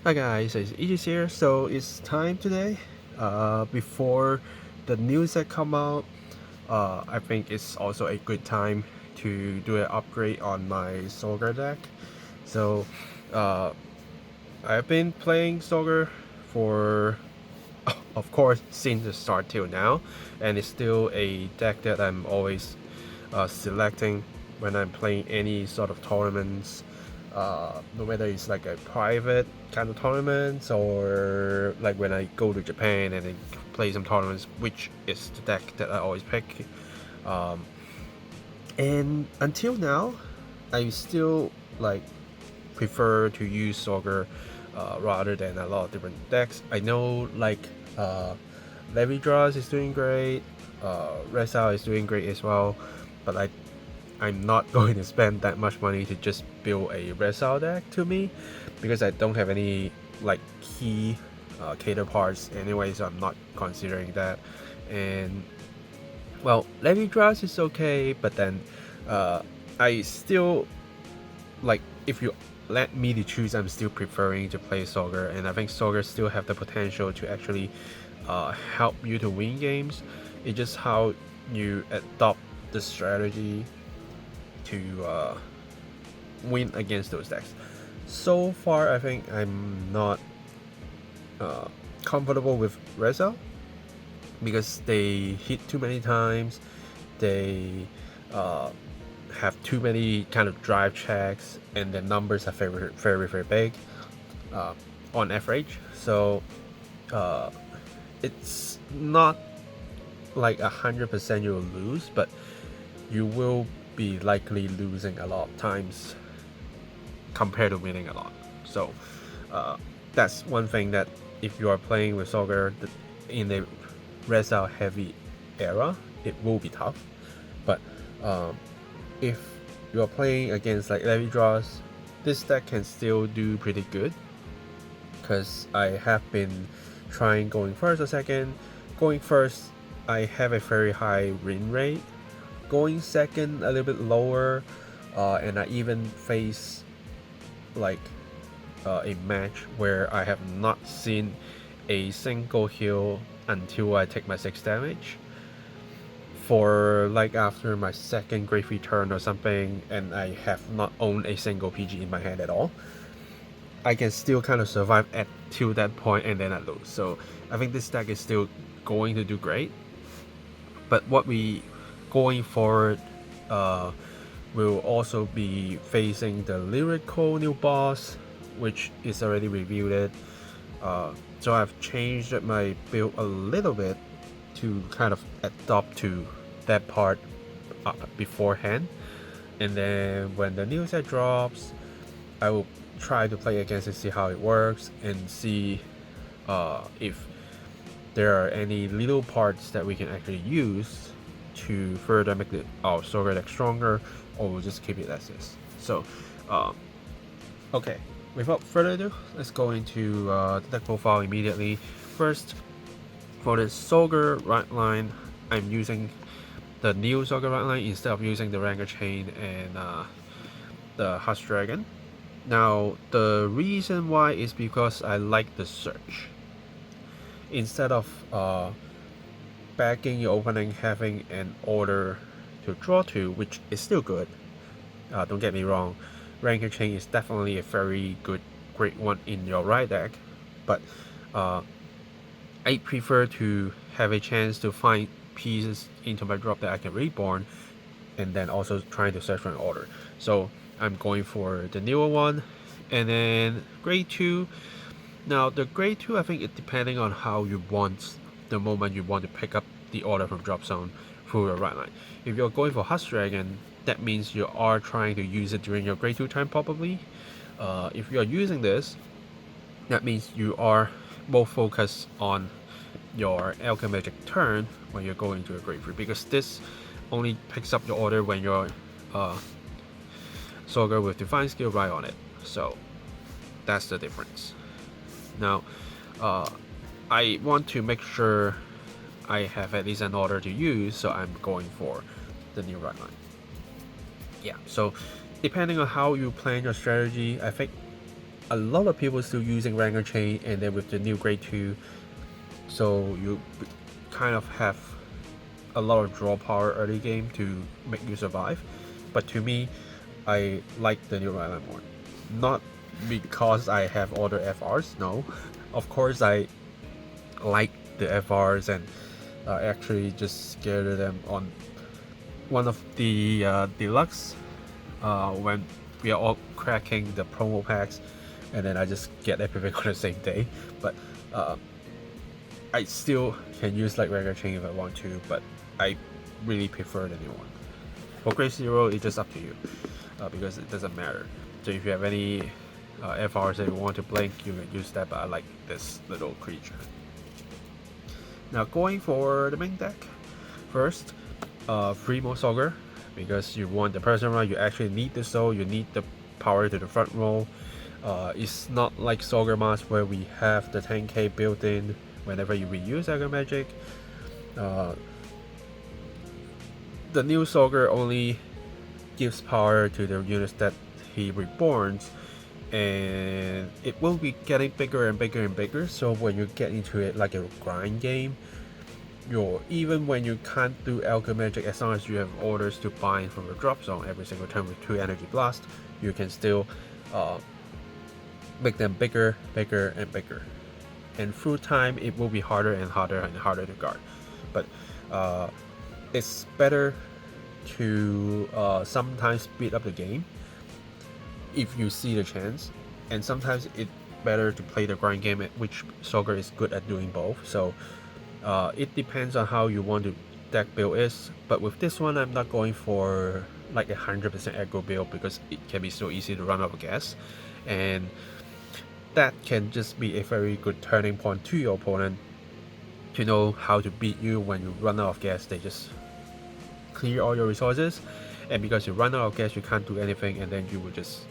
Hi guys, it's Aegis here. So it's time today. Before the news that come out, I think it's also a good time to do an upgrade on my Zorga deck. So uh, I've been playing Zorga for, of course, since the start till now, and it's still a deck that I'm always selecting when I'm playing any sort of tournaments, no matter it's like a private kind of tournaments or like when I go to Japan and then play some tournaments, which is the deck that I always pick. Um, and until now, I still like prefer to use Sorger rather than a lot of different decks. I know like Levy Draws is doing great, Resal is doing great as well, but I'm not going to spend that much money to just build a Resal deck to me because I don't have any like key cater parts anyway, so I'm not considering that. And well, Levy Draws is okay, but then I still like if you let me to choose, I'm still preferring to play Solgar, and I think Solgar still have the potential to actually help you to win games. It's just how you adopt the strategy to win against those decks. So far, I think I'm not comfortable with Reza because they hit too many times. They have too many kind of drive checks, and the numbers are very big on average. So it's not like 100% you'll lose, but you will be likely losing a lot of times compared to winning a lot. So that's one thing that if you are playing with Solgar in the Resal heavy era, it will be tough. But if you are playing against like Levy Draws, this deck can still do pretty good because I have been trying going first or second. Going first, I have a very high win rate. Going second, a little bit lower, and I even face like a match where I have not seen a single heal until I take my 6 damage. For like after my second Great Return or something, and I have not owned a single PG in my hand at all, I can still kind of survive at till that point and then I lose. So I think this deck is still going to do great. But what we going forward will also be facing the lyrical new boss, which is already reviewed. So I've changed my build a little bit to kind of adopt to that part beforehand, and then when the new set drops, I will try to play against it, see how it works, and see if there are any little parts that we can actually use to further make our Sorga deck stronger, or we'll just keep it as is. So, okay, without further ado, let's go into the deck profile immediately. First, for the Sorga right line, I'm using the new Zorga right line instead of using the Ranger Chain and the Hush Dragon. Now, the reason why is because I like the search. Instead of backing your opening, having an order to draw to, which is still good. Don't get me wrong, Ranger Chain is definitely a very great one in your right deck, but I prefer to have a chance to find pieces into my drop that I can reborn, and then also trying to search for an order. So I'm going for the newer one, and then grade 2. Now the grade 2, I think it depending on how you want the moment you want to pick up the order from drop zone through your right line. If you're going for Hush Dragon, that means you are trying to use it during your grade 2 time probably. If you are using this, that means you are more focused on your Alchemagic turn when you're going to a grade 3, because this only picks up your order when you're Sorga with Divine Skill right on it. So that's the difference. Now, I want to make sure I have at least an order to use, so I'm going for the new right line. Yeah, so depending on how you plan your strategy, I think a lot of people still using Vanguard chain, and then with the new grade 2, so you kind of have a lot of draw power early game to make you survive. But to me, I like the new right line more. Not because I have all the FRs, no. Of course I like the FRs, and actually just scared them on one of the deluxe when we are all cracking the promo packs, and then I just get everything on the same day. But I still can use like regular chain if I want to, but I really prefer the new one. For grade 0, it's just up to you, because it doesn't matter. So if you have any FRs that you want to blink, you can use that, but I like this little creature. Now going for the main deck, first, 3 more Zorga, because you want the person run, you actually need the soul, you need the power to the front row. It's not like Zorga Mask where we have the 10k built in whenever you reuse Alchemy Magic. The new Zorga only gives power to the units that he reborns, and it will be getting bigger and bigger and bigger. So when you get into it like a grind game, even when you can't do Alchemy Magic, as long as you have orders to bind from the drop zone every single turn with 2 energy blast, you can still make them bigger, bigger, and bigger. And through time, it will be harder and harder and harder to guard. But it's better to sometimes speed up the game if you see the chance, and sometimes it's better to play the grind game, which Zorga is good at doing both. So it depends on how you want to deck build is. But with this one, I'm not going for like 100% aggro build, because it can be so easy to run out of gas, and that can just be a very good turning point to your opponent to know how to beat you. When you run out of gas, they just clear all your resources, and because you run out of gas, you can't do anything, and then you will just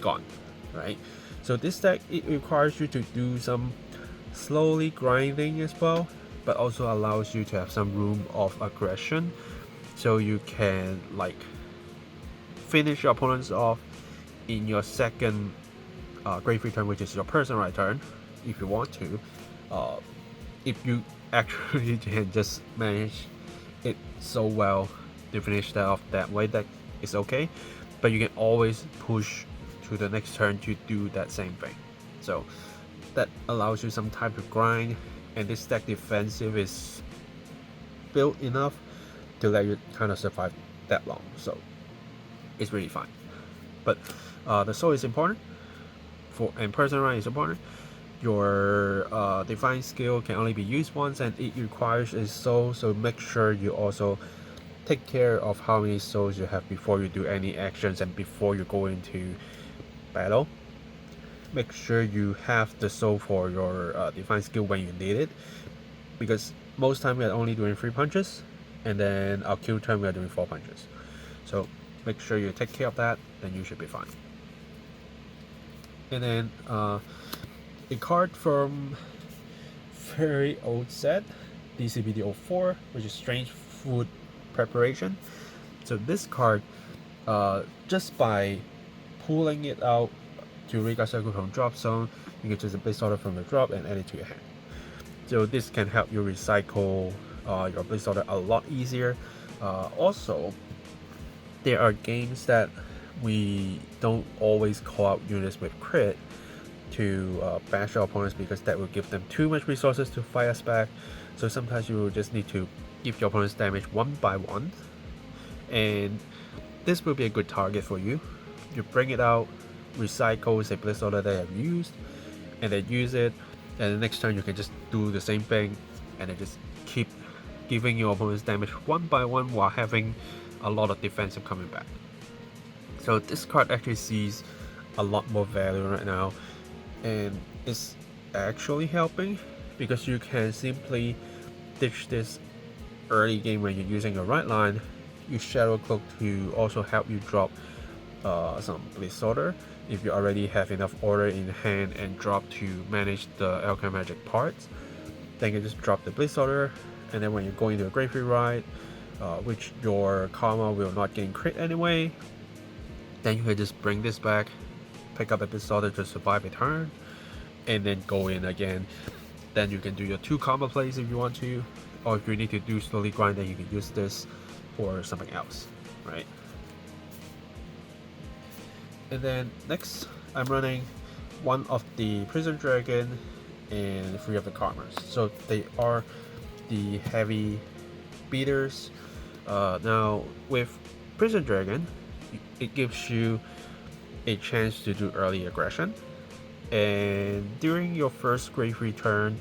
gone, right? So this deck, it requires you to do some slowly grinding as well, but also allows you to have some room of aggression, so you can like finish your opponents off in your second grade 3 turn, which is your personal right turn, if you want to. If you actually can just manage it so well to finish that off that way, that is okay, but you can always push to the next turn to do that same thing. So that allows you some time to grind, and this deck defensive is built enough to let you kind of survive that long, so it's really fine. But the soul is important, and personal run is important. Your divine skill can only be used once, and it requires a soul, so make sure you also take care of how many souls you have before you do any actions and before you go into battle. Make sure you have the soul for your divine skill when you need it, because most time we are only doing 3 punches, and then our kill turn we are doing 4 punches. So make sure you take care of that, then you should be fine. And then a card from very old set, DZBT04, which is Strange Food Preparation. So this card, just by pulling it out to Riga Circle from drop zone, you can choose a base order from the drop and add it to your hand. So this can help you recycle your base order a lot easier. Also, there are games that we don't always call out units with crit to bash our opponents, because that will give them too much resources to fight us back. So sometimes you will just need to give your opponents damage one by one, and this will be a good target for you. You bring it out, recycle a blitz order they have used, and then use it, and the next turn you can just do the same thing, and then just keep giving your opponents damage one by one while having a lot of defensive coming back. So this card actually sees a lot more value right now, and it's actually helping, because you can simply ditch this early game when you're using your right line. You Shadow Cloak to also help you drop some Blitz Order if you already have enough order in hand, and drop to manage the Alchemy Magic parts. Then you just drop the Blitz Order, and then when you go into a Grade 3 ride, which your Karma will not gain crit anyway, then you can just bring this back, pick up a bit order to survive a turn, and then go in again. Then you can do your 2 combo plays if you want to, or if you need to do slowly grind, then you can use this for something else, right? And then next, I'm running 1 of the Prison Dragon and 3 of the Karmas. So they are the heavy beaters. Now with Prison Dragon, it gives you a chance to do early aggression, and during your first grade 3 turn,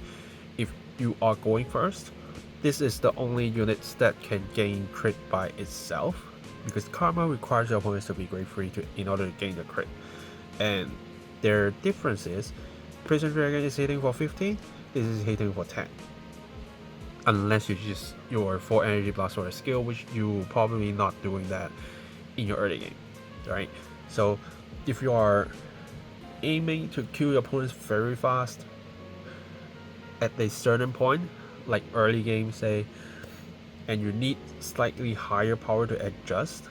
if you are going first, this is the only units that can gain crit by itself, because Karma requires your opponents to be grade 3 in order to gain the crit. And their difference is Prison Dragon is hitting for 15, this is hitting for 10. Unless you use your 4 energy blast or a skill, which you probably not doing that in your early game, right? So if you are aiming to kill your opponents very fast at a certain point, like early game say, and you need slightly higher power to adjust,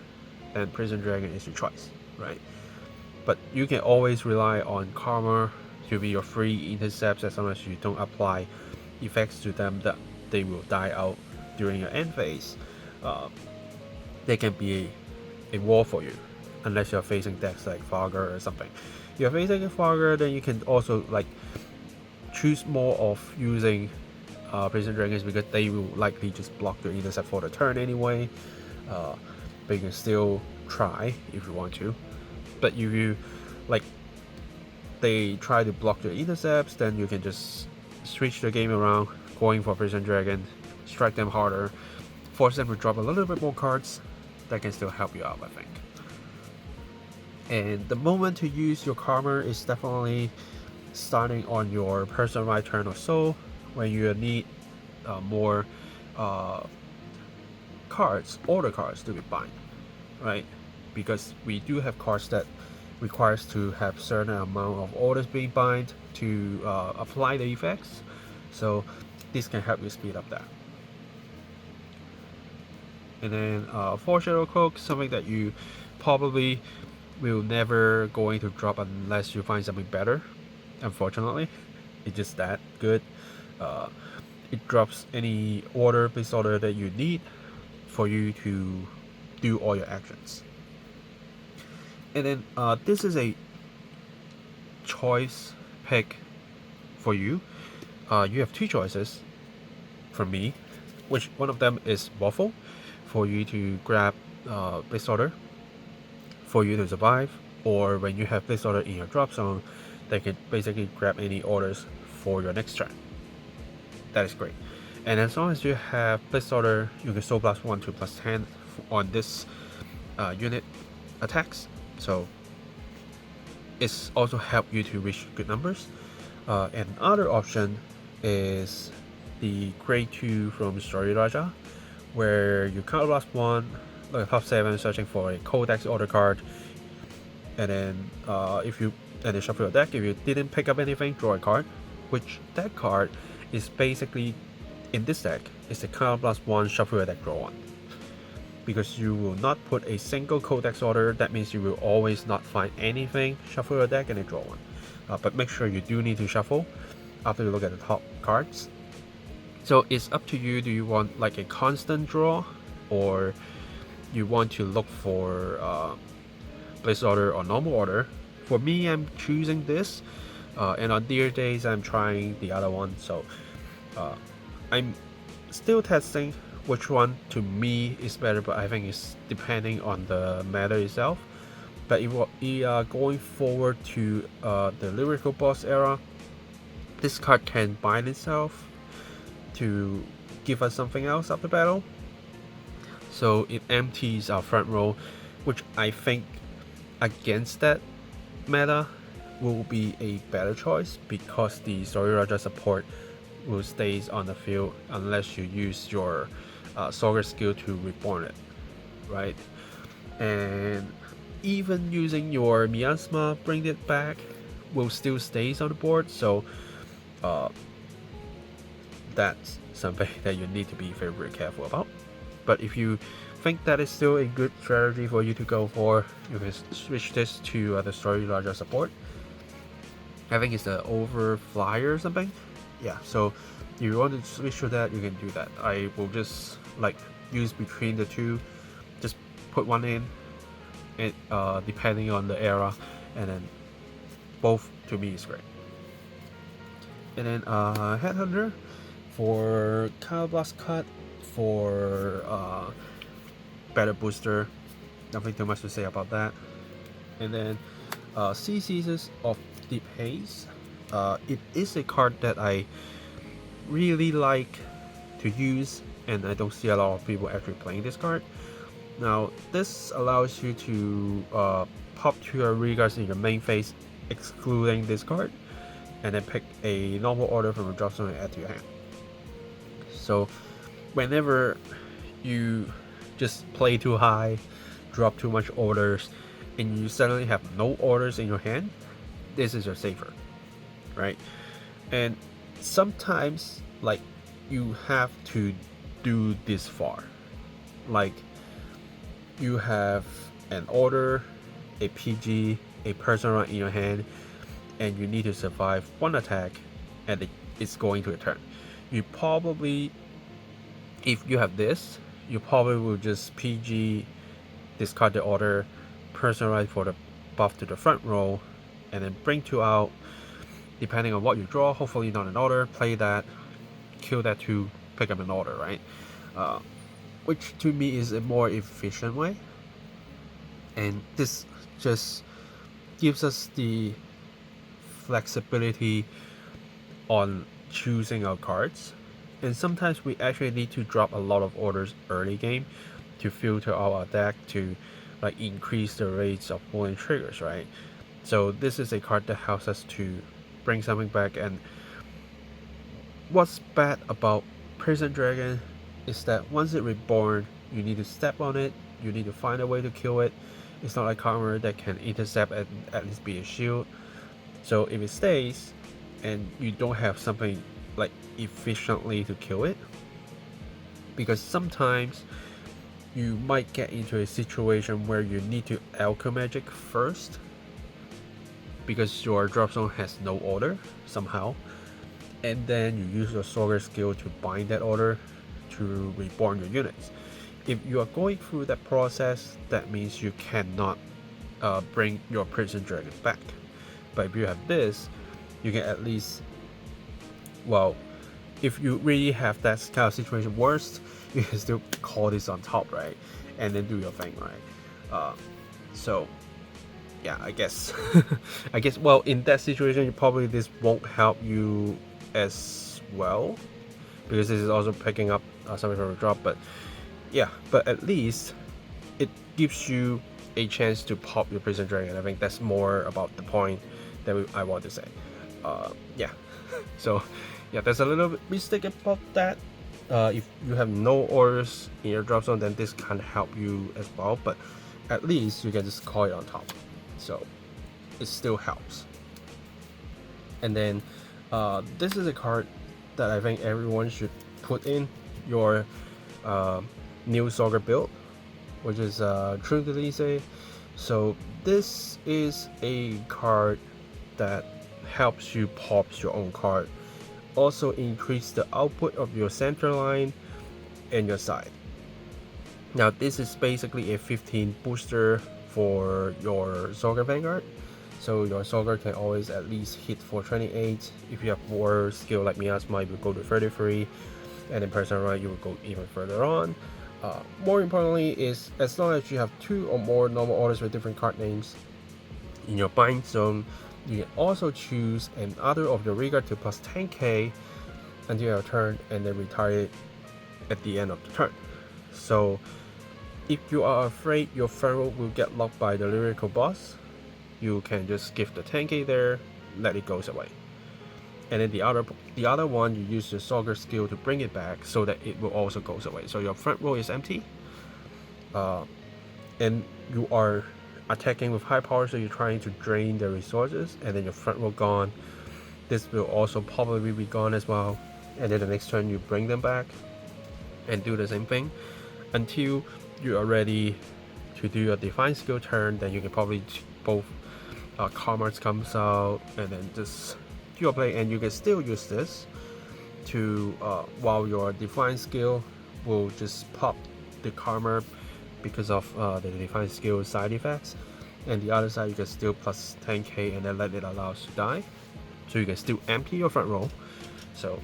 then Prison Dragon is your choice, right? But you can always rely on Karma to be your free intercepts, as long as you don't apply effects to them that they will die out during your end phase. They can be a wall for you, unless you're facing decks like Fogger or something. If you're facing a Fogger, then you can also like choose more of using Prison Dragons, because they will likely just block your intercept for the turn anyway. But you can still try if you want to. But if you like they try to block your intercepts, then you can just switch the game around, going for Prison Dragon, strike them harder, force them to drop a little bit more cards. That can still help you out, I think. And the moment to use your Karma is definitely starting on your personal right turn or so, when you need more cards, order cards to be bind, right? Because we do have cards that requires to have certain amount of orders being bind to apply the effects, so this can help you speed up that. And then Foreshadow Cloak, something that you probably will never going to drop unless you find something better. Unfortunately, it's just that good. It drops any order, base order that you need for you to do all your actions. And then this is a choice pick for you. You have 2 choices from me, which one of them is Waffle, for you to grab base order for you to survive, or when you have base order in your drop zone, they can basically grab any orders for your next turn. That is great. And as long as you have Blitz Order, you can Soul Blast 1 to plus 10 on this unit attacks. So it's also help you to reach good numbers. And another option is the grade 2 from Story Raja, where you Counter Blast 1, like top 7, searching for a Codex order card, and then then shuffle your deck. If you didn't pick up anything, draw a card, which that card is basically, in this deck, is a Counter Blast 1, shuffle your deck, draw 1. Because you will not put a single Codex order, that means you will always not find anything, shuffle your deck and then draw 1. But make sure you do need to shuffle after you look at the top cards. So it's up to you, do you want like a constant draw, or you want to look for Blitz Order or normal order. For me, I'm choosing this, and on dear days I'm trying the other one, so I'm still testing which one to me is better, but I think it's depending on the meta itself. But if we are going forward to the Lyrical Boss era, this card can bind itself to give us something else after battle, so it empties our front row, which I think against that meta will be a better choice, because the Story Raja support will stays on the field unless you use your Zorga skill to reborn it, right? And even using your Miasma bring it back will still stays on the board, so that's something that you need to be very, very careful about. But if you think that is still a good strategy for you to go for. You can switch this to the story larger support. I think it's the overflyer or something. Yeah, so if you want to switch to that, you can do that. I will just like use between the two, just put one in, and depending on the era, and then both to me is great. And then Headhunter for Counterblast Cut for better booster. Nothing too much to say about that. And then Sea Seasons of Deep Haze. It is a card that I really like to use, and I don't see a lot of people actually playing this card. Now this allows you to pop 2 reguards in your main phase, excluding this card, and then pick a normal order from a drop zone and add to your hand. So whenever you just play too high, drop too much orders, and you suddenly have no orders in your hand, this is your safer, right? And sometimes like you have to do this far, like you have an order, a PG, a personal run in your hand, and you need to survive one attack, and it's going to a turn. You probably, if you have this, you probably will just PG, discard the order, personalize for the buff to the front row, and then bring 2 out, depending on what you draw. Hopefully not an order, play that, kill that 2, pick up an order, right? Which to me is a more efficient way, and this just gives us the flexibility on choosing our cards. And sometimes we actually need to drop a lot of orders early game to filter our deck to like increase the rates of pulling triggers, right? So this is a card that helps us to bring something back. And what's bad about Prison Dragon is that once it reborn, you need to step on it, you need to find a way to kill it. It's not like armor that can intercept and at least be a shield. So if it stays and you don't have something like efficiently to kill it, because sometimes you might get into a situation where you need to alchemy magic first because your drop zone has no order somehow, and then you use your Zorga skill to bind that order to reborn your units. If you are going through that process, that means you cannot bring your Prison Dragon back. But if you have this, you can at least, well, if you really have that kind of situation, worst, you can still call this on top, right? And then do your thing, right? So yeah, I guess well, in that situation, probably this won't help you as well, because this is also picking up something from a drop. But yeah, but at least it gives you a chance to pop your Prison Dragon. I think that's more about the point that I want to say. Yeah, so yeah, there's a little bit mistake about that. If you have no orders in your drop zone, then this can help you as well, but at least you can just call it on top, so it still helps. And then this is a card that I think everyone should put in your new Zorga build, which is True Delise. So this is a card that helps you pop your own card, also increase the output of your center line and your side. Now this is basically a 15 booster for your Zorga Vanguard, so your Zorga can always at least hit for 28. If you have more skill like Miasma, you will go to 33, and in personal run you will go even further on. More importantly is, as long as you have 2 or more normal orders with different card names in your bind zone, you can also choose another of your reguard to plus 10k until your turn, and then retire it at the end of the turn. So if you are afraid your front row will get locked by the lyrical boss, you can just give the 10k there, let it goes away. And then the other one, you use your Zorga skill to bring it back so that it will also goes away. So your front row is empty, and you are attacking with high power, so you're trying to drain the resources, and then your front row gone. This will also probably be gone as well, and then the next turn you bring them back and do the same thing until you are ready to do a defined skill turn, then you can probably both karmas comes out and then just do your play, and you can still use this to while your defined skill will just pop the karma because of the defined skill side effects, and the other side you can still plus 10k and then let it allow us to die, so you can still empty your front row. So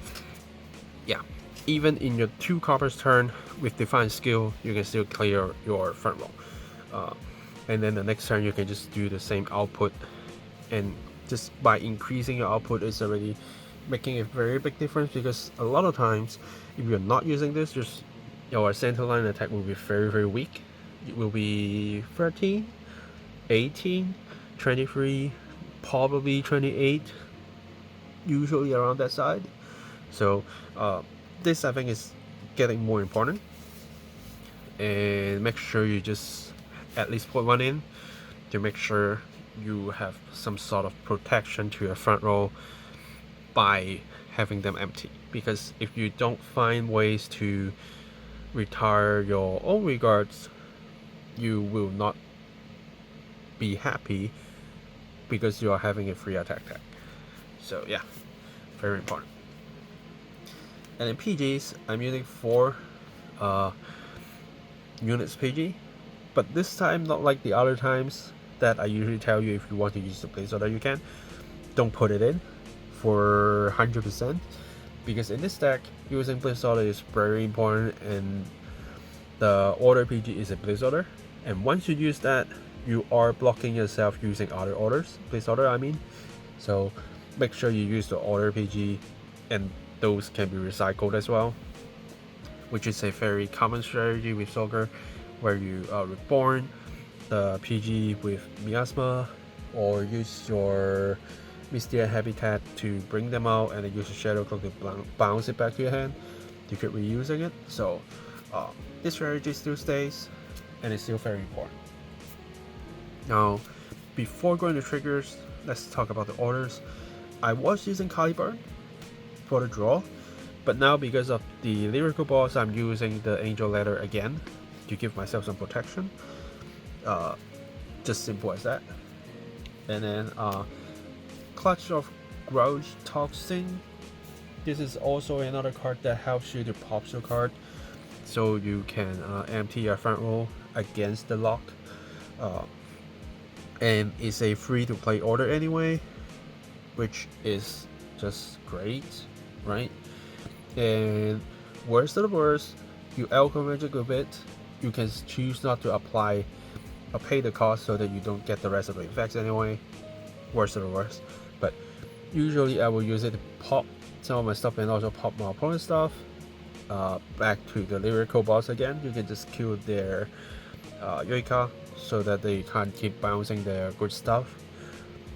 yeah, even in your 2 karmas turn with defined skill, you can still clear your front row, and then the next turn you can just do the same output, and just by increasing your output is already making a very big difference, because a lot of times if you're not using this, just your center line attack will be very weak. It will be 13, 18, 23, probably 28, usually around that side. So this I think is getting more important, and make sure you just at least put one in to make sure you have some sort of protection to your front row by having them empty. Because if you don't find ways to retire your own regards, you will not be happy because you are having a free attack tag. So yeah, very important. And in PGs, I'm using 4 units PG, but this time not like the other times that I usually tell you, if you want to use the placeholder you can. Don't put it in for 100%, because in this deck using placeholder is very important, and the order PG is a placeholder, and once you use that, you are blocking yourself using other orders, placeholder I mean. So make sure you use the order PG, and those can be recycled as well, which is a very common strategy with Zorga, where you reborn the PG with Miasma, or use your Mystia Habitat to bring them out, and then use a Shadow Cloak to bounce it back to your hand to keep reusing it. So this strategy still stays, and it's still very important. Now, before going to triggers, let's talk about the orders. I was using Caliburn for the draw, but now because of the lyrical boss, I'm using the Angel Ladder again to give myself some protection. Just simple as that. And then Clutch of Grudge Toxin. This is also another card that helps you to pop your card, so you can empty your front row against the lock. And it's a free to play order anyway, which is just great, right? And worst of the worst, you alchemy magic with it, you can choose not to apply or pay the cost so that you don't get the rest of the effects anyway. Worst of the worst. But usually I will use it to pop some of my stuff and also pop my opponent's stuff. Back to the lyrical boss again, you can just kill their Yoika so that they can't keep bouncing their good stuff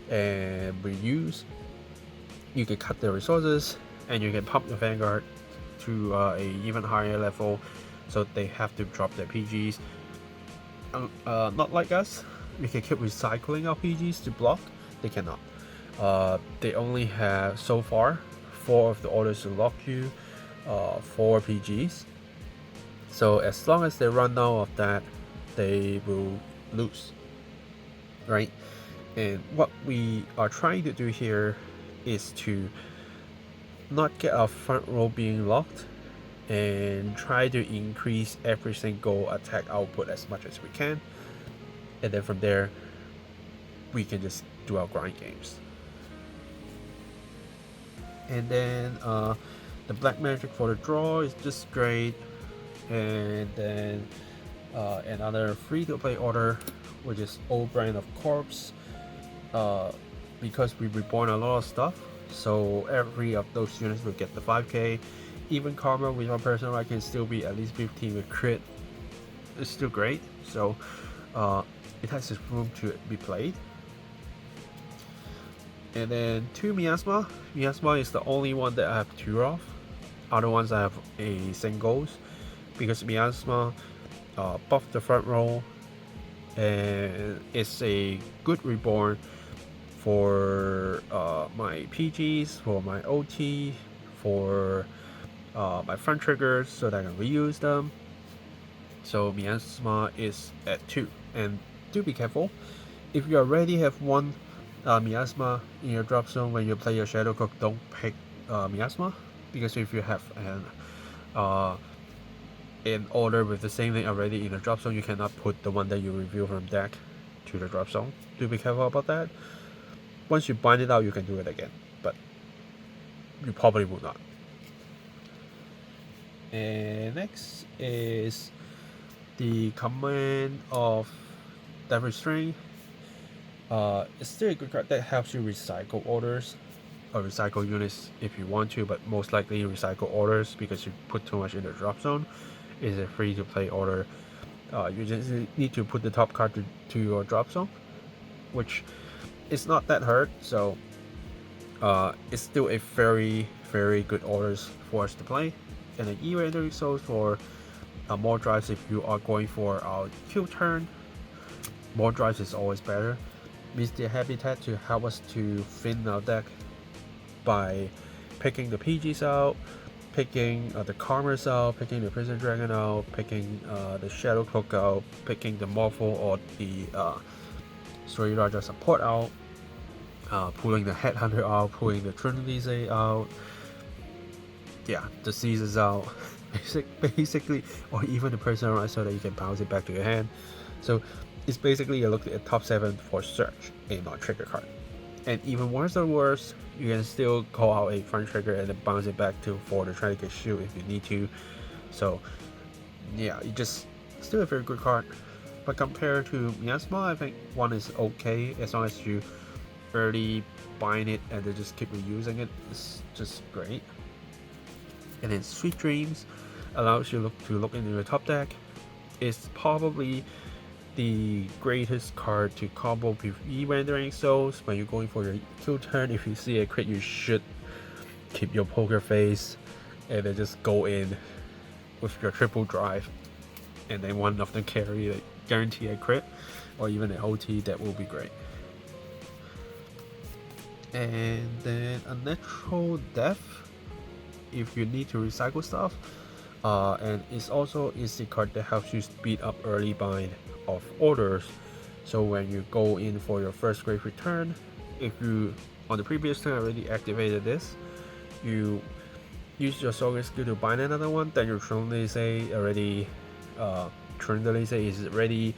and reuse. You can cut their resources, and you can pump the Vanguard to a even higher level, so they have to drop their PGs. Not like us, we can keep recycling our PGs to block. They cannot. They only have so far 4 of the orders to lock you, 4 PGs. So as long as they run out of that, they will lose, right? And what we are trying to do here is to not get our front row being locked, and try to increase every single attack output as much as we can, and then from there we can just do our grind games. And then the black magic for the draw is just great, and then another free to play order, which is Old Brand of Corpse, because we reborn a lot of stuff, so every of those units will get the 5k. Even Karma with my personal I can still be at least 15 with crit. It's still great, so it has its room to be played. And then 2 Miasma. Miasma is the only one that I have 2 of. Other ones I have a singles, because Miasma buff the front row, and it's a good reborn for my PGs, for my OT, for my front triggers, so that I can reuse them. So miasma is at 2. And do be careful. If you already have one miasma in your drop zone when you play your Shadow Cook, don't pick miasma, because if you have an order with the same thing already in the drop zone, you cannot put the one that you review from deck to the drop zone. Do be careful about that. Once you bind it out, you can do it again, but you probably will not. And next is the command of Devil String. It's still a good card that helps you recycle orders or recycle units if you want to, but most likely recycle orders because you put too much in the drop zone. It's a free to play order. You just need to put the top card to your drop zone, which is not that hard. So it's still a very good orders for us to play. And an E-Render so for more drives if you are going for a kill turn. More drives is always better. Misty Habitat to help us to thin our deck by picking the PGs out, picking the Karmas out, picking the Prison Dragon out, picking the Shadow Cloak out, picking the Morphle or the Story Raja support out, pulling the Headhunter out, pulling the Trinity out, yeah, the Caesars out, basically, or even the Personalize so that you can bounce it back to your hand. So it's basically you look at top 7 for search, a non-trigger card. And even worse than worse, you can still call out a front trigger and then bounce it back for the Trinity Shield if you need to. So yeah, you just still a very good card. But compared to miasma, I think 1 is okay as long as you early bind it and then just keep reusing it. It's just great. And then Sweet Dreams allows you to look into your top deck. It's probably the greatest card to combo with E-Rendering Souls when you're going for your kill turn. If you see a crit, you should keep your poker face and then just go in with your triple drive, and then one of them carry like guarantee a crit or even an OT. That will be great. And then a Natural Death if you need to recycle stuff, and it's also is the card that helps you speed up early bind of orders. So when you go in for your first great return, if you on the previous turn already activated this, you use your Zorga skill to bind another one, then your Trinity already is ready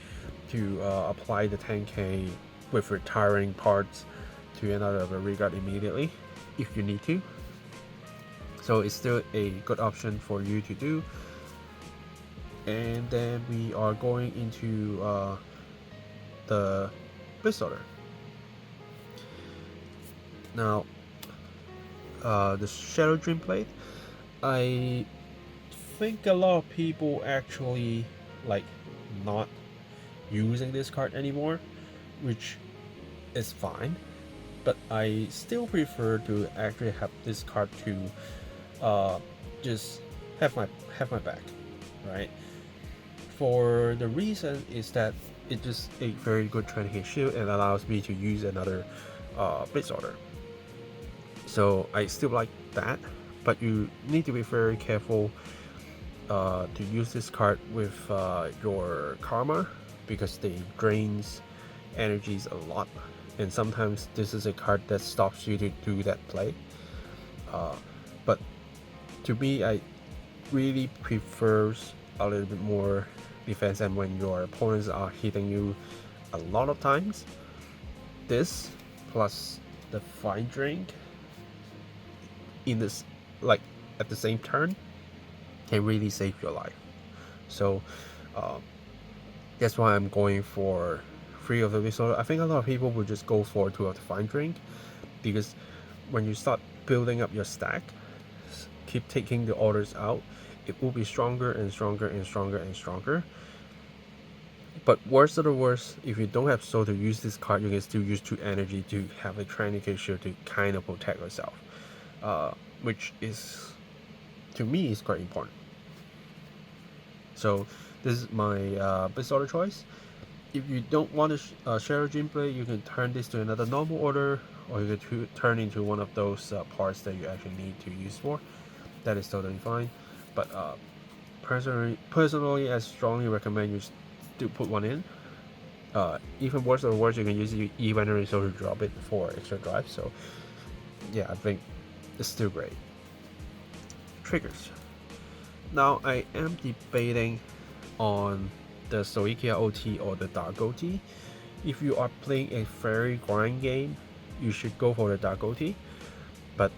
to apply the 10k with retiring parts to another regard immediately if you need to. So it's still a good option for you to do. And then we are going into the Blitz Order. Now, the Shadow Dream Blade, I think a lot of people actually like not using this card anymore, which is fine, but I still prefer to actually have this card to just have my back, right? For the reason is that it just a very good 20k shield and allows me to use another Blitz Order. So I still like that, but you need to be very careful to use this card with your Karma, because they drains energies a lot, and sometimes this is a card that stops you to do that play. But to me, I really prefers a little bit more defense, and when your opponents are hitting you a lot of times, this plus the Fine Drink in this, like at the same turn, can really save your life. So that's why I'm going for 3 of the Blitz Order. I think a lot of people will just go for 2 of the Fine Drink, because when you start building up your stack, keep taking the orders out, it will be stronger and stronger and stronger and stronger. But worst of the worst, if you don't have soul to use this card, you can still use 2 energy to have a 20k shield to kind of protect yourself, which is, to me, is quite important. So this is my Blitz Order choice. If you don't want to Shadow Dream Blade, you can turn this to another normal order, or you can turn into one of those parts that you actually need to use for. That is totally fine. But personally, I strongly recommend you still put one in. Even worse or worse, you can use the E-binary so to drop it for extra drive. So yeah, I think it's still great. Triggers. Now I am debating on the Zoikia OT or the Dark OT. If you are playing a very grind game, you should go for the Dark OT. But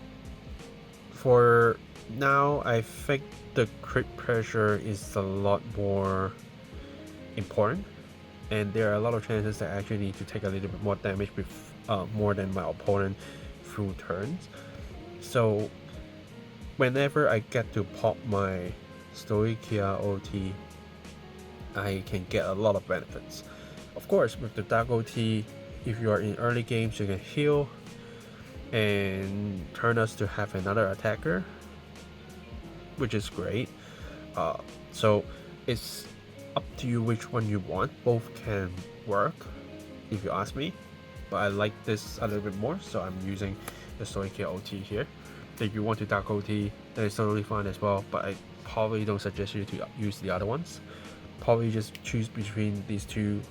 for now, I think the crit pressure is a lot more important, and there are a lot of chances that I actually need to take a little bit more damage with more than my opponent through turns. So whenever I get to pop my Zoikia OT, I can get a lot of benefits. Of course, with the Dark OT, if you are in early games, you can heal and turn us to have another attacker, which is great. So it's up to you which one you want. Both can work, if you ask me, but I like this a little bit more, so I'm using the Zoikia OT here. If you want to Dark OT, that is totally fine as well, but I probably don't suggest you to use the other ones. Probably just choose between these two,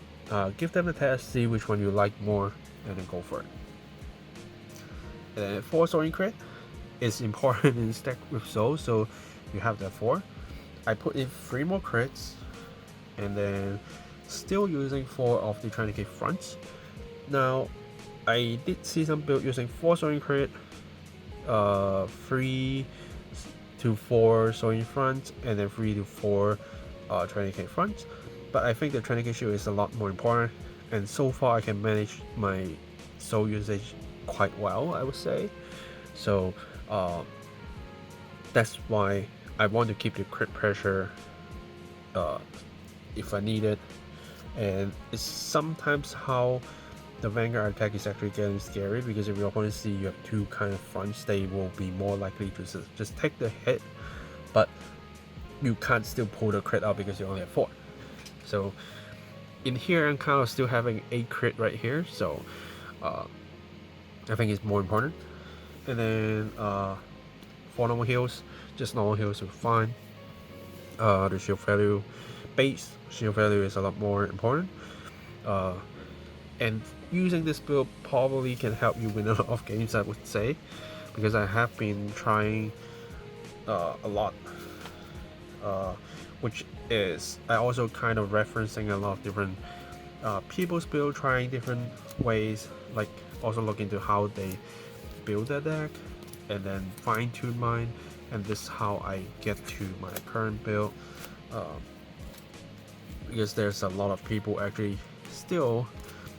give them a test, see which one you like more, and then go for it. And then 4 Soaring Crit is important in stack with Soul, so you have that 4. I put in 3 more crits, and then still using 4 of the 20k fronts. Now, I did see some build using 4 Soaring Crit, 3 to 4 Soaring Front, and then 3 to 4 20k front. But I think the 20k shield is a lot more important, and so far I can manage my soul usage quite well, I would say. So that's why I want to keep the crit pressure if I need it. And it's sometimes how the Vanguard attack is actually getting scary, because if your opponent see you have 2 kind of fronts, they will be more likely to just take the hit, but you can't still pull the crit out because you only have 4. So in here, I'm kind of still having 8 crit right here, so I think it's more important. And then 4 normal heals, just normal heals are fine. The shield value, base shield value is a lot more important. And using this build probably can help you win a lot of games, I would say, because I have been trying a lot, which is I also kind of referencing a lot of different people's build, trying different ways, like also look into how they build their deck and then fine-tune mine, and this is how I get to my current build, because there's a lot of people actually still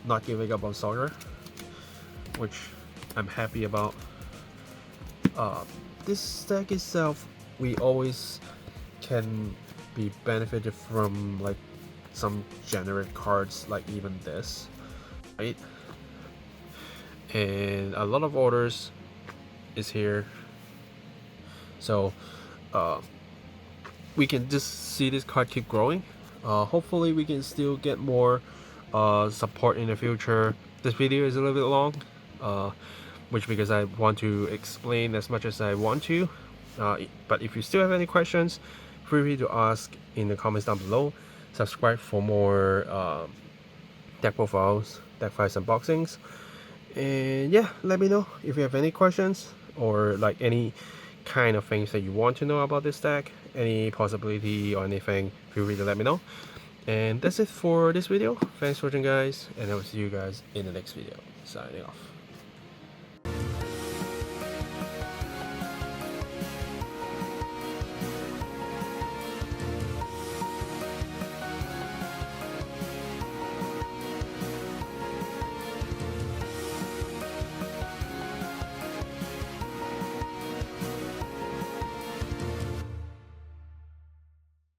not giving up on Zorga, which I'm happy about. This deck itself, we always can be benefited from like some generic cards, like even this, right? And a lot of orders is here, so we can just see this card keep growing. Hopefully we can still get more support in the future. This video is a little bit long, which because I want to explain as much as I want to, but if you still have any questions, feel free to ask in the comments down below. Subscribe for more deck profiles, deck fights, unboxings, and yeah, let me know if you have any questions or like any kind of things that you want to know about this deck, any possibility or anything. Feel free to let me know. And that's it for this video. Thanks for watching, guys, and I will see you guys in the next video. Signing off.